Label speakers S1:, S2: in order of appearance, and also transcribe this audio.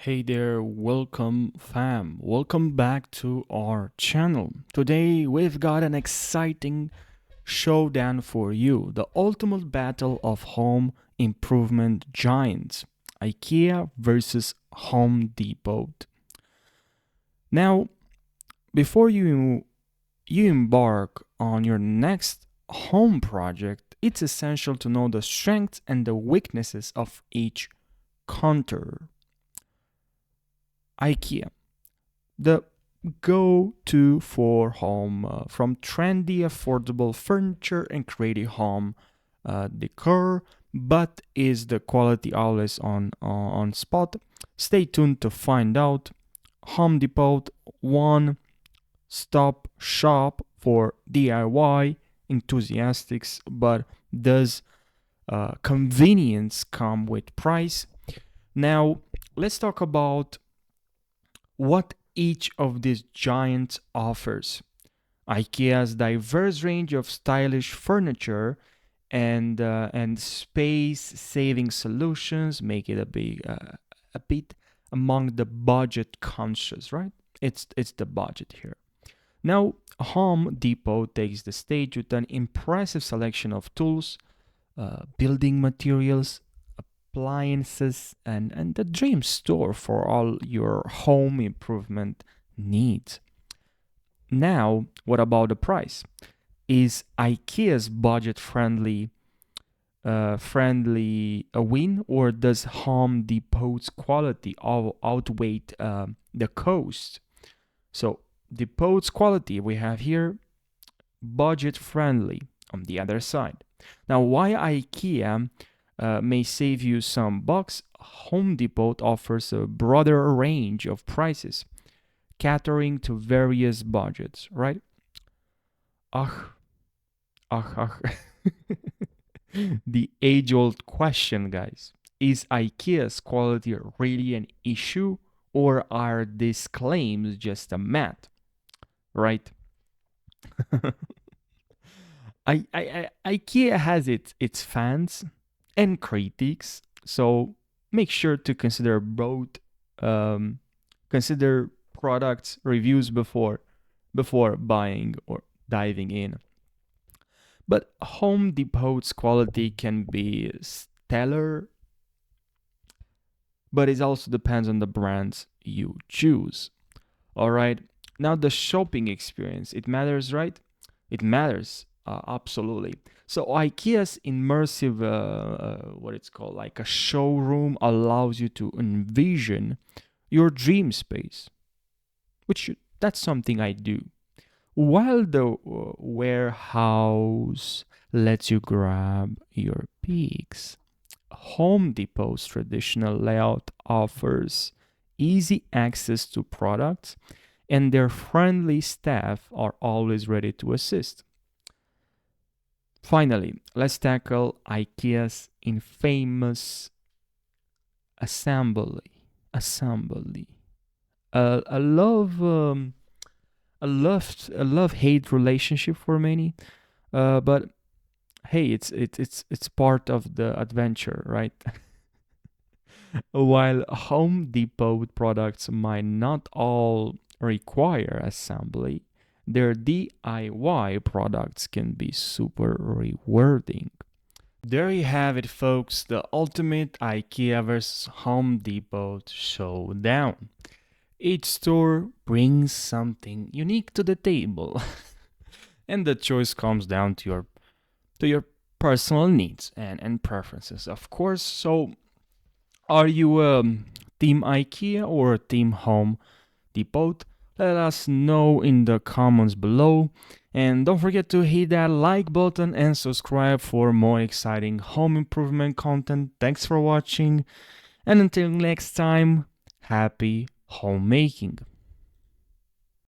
S1: Hey there, welcome fam. Welcome back to our channel. Today we've got an exciting showdown for you. The ultimate battle of home improvement giants. IKEA versus Home Depot. Now, before you embark on your next home project, it's essential to know the strengths and the weaknesses of each counter. IKEA, the go-to for home, from trendy, affordable furniture and creative home decor, but is the quality always on spot? Stay tuned to find out. Home Depot, one stop shop for DIY enthusiasts, but does convenience come with price? Now, let's talk about what each of these giants offers. IKEA's diverse range of stylish furniture and space-saving solutions make it a bit among the budget conscious, right? It's the budget here. Now, Home Depot takes the stage with an impressive selection of tools, building materials, appliances, and the dream store for all your home improvement needs. Now, what about the price? Is IKEA's budget friendly a win, or does Home Depot's quality outweigh the cost? So, Depot's quality we have here, budget friendly on the other side. Now, why IKEA may save you some bucks, Home Depot offers a broader range of prices, catering to various budgets, right? Ugh, ugh. The age old question, guys. Is IKEA's quality really an issue, or are these claims just a myth, right? IKEA has its fans and critics, so make sure to consider both. Consider products reviews before buying or diving in. But Home Depot's quality can be stellar, but it also depends on the brands you choose. All right. Now the shopping experience, it matters, right? It matters, absolutely. So IKEA's immersive, what it's called, like a showroom, allows you to envision your dream space, that's something I do. While the warehouse lets you grab your peaks, Home Depot's traditional layout offers easy access to products, and their friendly staff are always ready to assist. Finally, let's tackle IKEA's infamous assembly. Assembly. A love hate relationship for many, but hey, it's part of the adventure, right? While Home Depot products might not all require assembly, their DIY products can be super rewarding. There you have it, folks, the ultimate IKEA versus Home Depot showdown. Each store brings something unique to the table, and the choice comes down to your personal needs and preferences, of course. So, are you team IKEA or team Home Depot? Let us know in the comments below. And don't forget to hit that like button and subscribe for more exciting home improvement content. Thanks for watching. And until next time, happy homemaking.